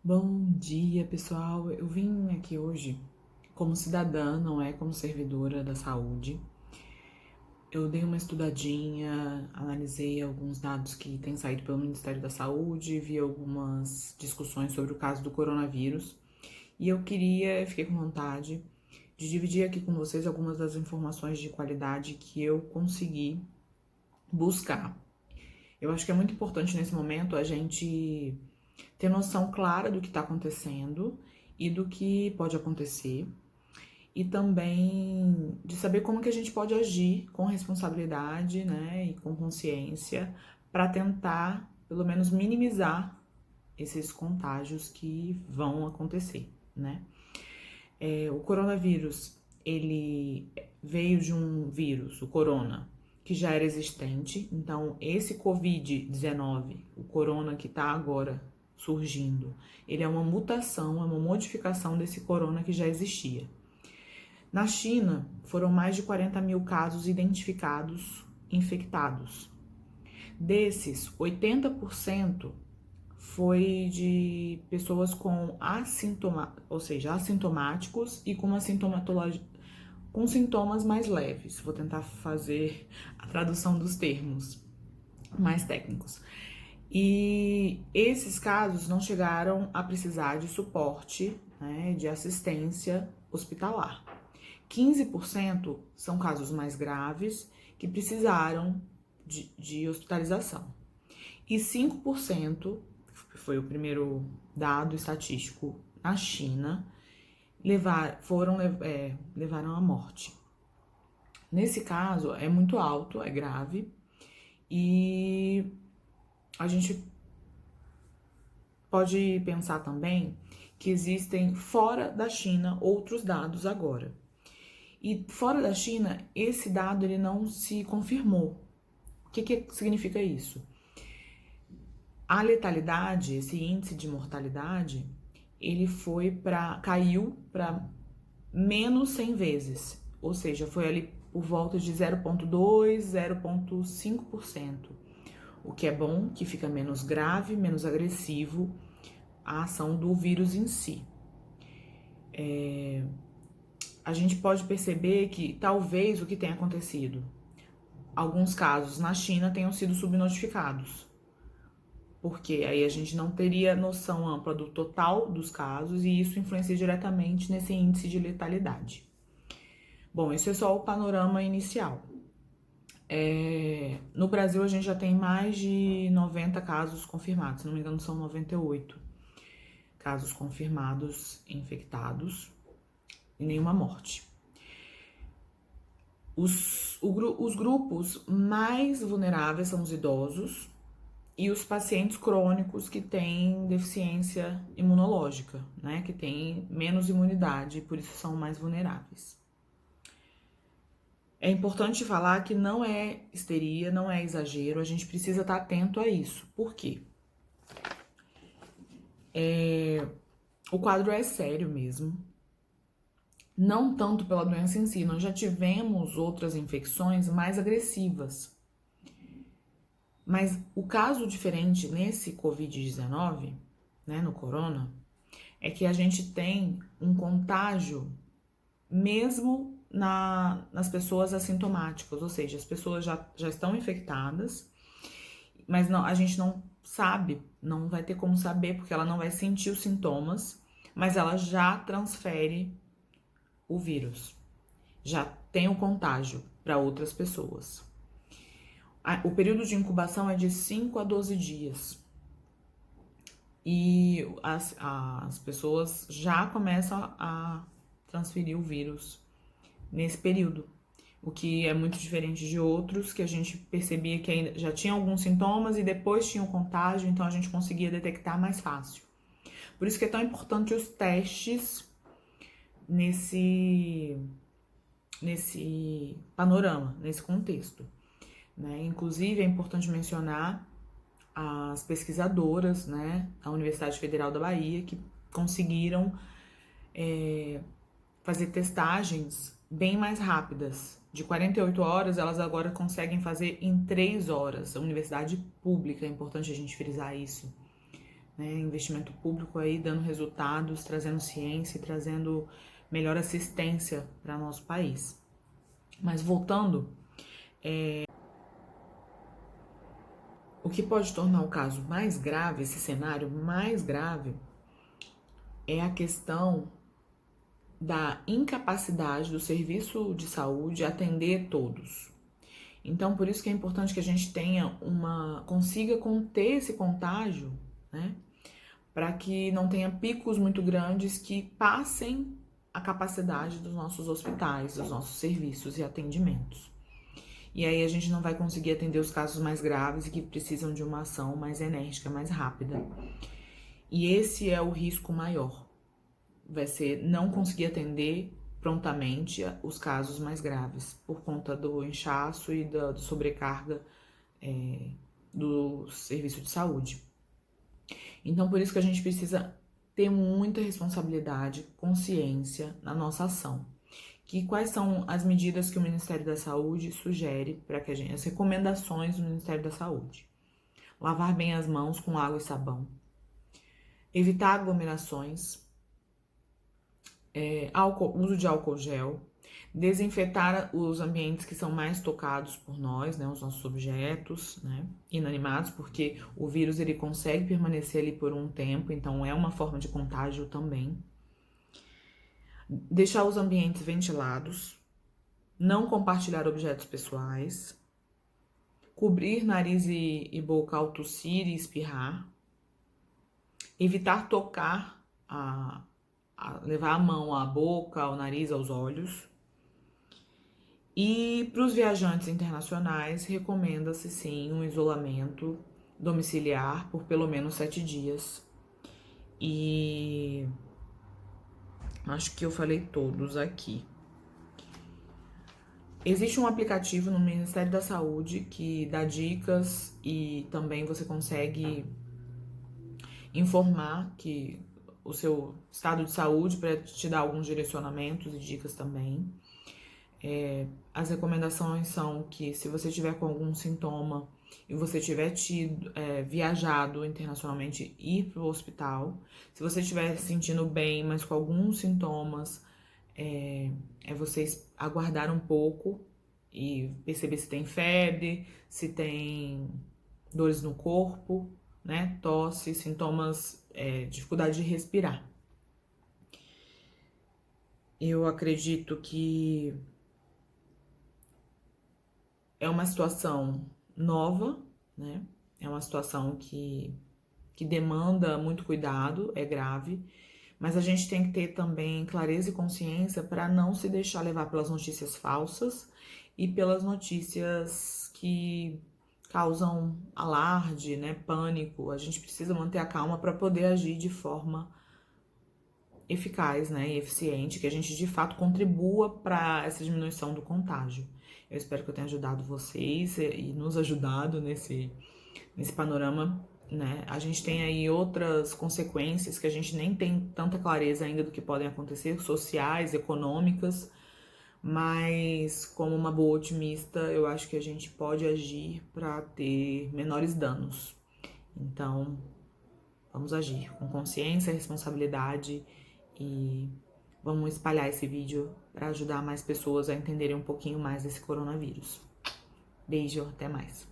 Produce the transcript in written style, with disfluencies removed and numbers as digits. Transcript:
Bom dia, pessoal. Eu vim aqui hoje como cidadã, não é como servidora da saúde. Eu dei uma estudadinha, analisei alguns dados que têm saído pelo Ministério da Saúde, vi algumas discussões sobre o caso do coronavírus e fiquei com vontade de dividir aqui com vocês algumas das informações de qualidade que eu consegui buscar. Eu acho que é muito importante nesse momento a gente ter noção clara do que está acontecendo e do que pode acontecer, e também de saber como que a gente pode agir com responsabilidade, né, e com consciência para tentar, pelo menos, minimizar esses contágios que vão acontecer, né? O coronavírus, ele veio de um vírus, o corona, que já era existente. Então, esse Covid-19, o corona que está agora surgindo, ele é uma mutação, é uma modificação desse corona que já existia. Na China, foram mais de 40 mil casos identificados infectados. Desses, 80% foi de pessoas ou seja, assintomáticos e com uma sintomatologia, com sintomas mais leves. Vou tentar fazer a tradução dos termos mais técnicos. E esses casos não chegaram a precisar de suporte, né, de assistência hospitalar. 15% são casos mais graves que precisaram de hospitalização. E 5%, foi o primeiro dado estatístico na China, levaram à morte. Nesse caso, é muito alto, é grave, e a gente pode pensar também que existem fora da China outros dados agora. E fora da China, esse dado ele não se confirmou. O que significa isso? A letalidade, esse índice de mortalidade, ele caiu para menos 100 vezes, ou seja, foi ali por volta de 0,2, 0,5%, o que é bom, que fica menos grave, menos agressivo a ação do vírus em si. A gente pode perceber que talvez o que tenha acontecido, alguns casos na China tenham sido subnotificados, porque aí a gente não teria noção ampla do total dos casos e isso influencia diretamente nesse índice de letalidade. Bom, isso é só o panorama inicial. No Brasil, a gente já tem mais de 90 casos confirmados, se não me engano, são 98 casos confirmados infectados e nenhuma morte. Os grupos mais vulneráveis são os idosos e os pacientes crônicos que têm deficiência imunológica, né, que têm menos imunidade e por isso são mais vulneráveis. É importante falar que não é histeria, não é exagero, a gente precisa estar atento a isso. Por quê? O quadro é sério mesmo. Não tanto pela doença em si, nós já tivemos outras infecções mais agressivas. Mas o caso diferente nesse Covid-19, né, no corona, é que a gente tem um contágio mesmo nas pessoas assintomáticas, ou seja, as pessoas já estão infectadas, mas não, a gente não sabe, não vai ter como saber, porque ela não vai sentir os sintomas, mas ela já transfere o vírus, já tem o contágio para outras pessoas. O período de incubação é de 5 a 12 dias. E as pessoas já começam a transferir o vírus nesse período. O que é muito diferente de outros, que a gente percebia que ainda já tinha alguns sintomas e depois tinha o contágio, então a gente conseguia detectar mais fácil. Por isso que é tão importante os testes nesse panorama, nesse contexto, né? Inclusive, é importante mencionar as pesquisadoras, né, da Universidade Federal da Bahia, que conseguiram fazer testagens bem mais rápidas. De 48 horas, elas agora conseguem fazer em 3 horas. A universidade pública, é importante a gente frisar isso, né? Investimento público aí dando resultados, trazendo ciência e trazendo melhor assistência para nosso país. Mas voltando, o que pode tornar o caso mais grave, esse cenário mais grave, é a questão da incapacidade do serviço de saúde atender todos. Então, por isso que é importante que a gente consiga conter esse contágio, né? Para que não tenha picos muito grandes que passem a capacidade dos nossos hospitais, dos nossos serviços e atendimentos. E aí a gente não vai conseguir atender os casos mais graves e que precisam de uma ação mais enérgica, mais rápida. E esse é o risco maior. Vai ser não conseguir atender prontamente os casos mais graves, por conta do inchaço e da sobrecarga do serviço de saúde. Então, por isso que a gente precisa ter muita responsabilidade, consciência na nossa ação. Quais são as medidas que o Ministério da Saúde sugere para que as recomendações do Ministério da Saúde? Lavar bem as mãos com água e sabão, evitar aglomerações, uso de álcool gel, desinfetar os ambientes que são mais tocados por nós, né, os nossos objetos, né, inanimados, porque o vírus ele consegue permanecer ali por um tempo, então é uma forma de contágio também. Deixar os ambientes ventilados, não compartilhar objetos pessoais, cobrir nariz e boca ao tossir e espirrar, evitar tocar, levar a mão à boca, ao nariz, aos olhos. E para os viajantes internacionais, recomenda-se sim um isolamento domiciliar por pelo menos 7 dias. E acho que eu falei todos aqui. Existe um aplicativo no Ministério da Saúde que dá dicas e também você consegue informar que o seu estado de saúde para te dar alguns direcionamentos e dicas também. As recomendações são que se você tiver com algum sintoma e você tiver viajado internacionalmente, ir para o hospital. Se você estiver se sentindo bem, mas com alguns sintomas, vocês aguardar um pouco e perceber se tem febre, se tem dores no corpo, né? Tosse, sintomas, dificuldade de respirar. Eu acredito que é uma situação nova, né? É uma situação que demanda muito cuidado, é grave, mas a gente tem que ter também clareza e consciência para não se deixar levar pelas notícias falsas e pelas notícias que causam alarde, né, pânico. A gente precisa manter a calma para poder agir de forma eficaz, né, e eficiente, que a gente de fato contribua para essa diminuição do contágio. Eu espero que eu tenha ajudado vocês e nos ajudado nesse panorama, né? A gente tem aí outras consequências que a gente nem tem tanta clareza ainda do que podem acontecer, sociais, econômicas, mas como uma boa otimista, eu acho que a gente pode agir para ter menores danos. Então, vamos agir com consciência, responsabilidade e vamos espalhar esse vídeo para ajudar mais pessoas a entenderem um pouquinho mais desse coronavírus. Beijo, até mais.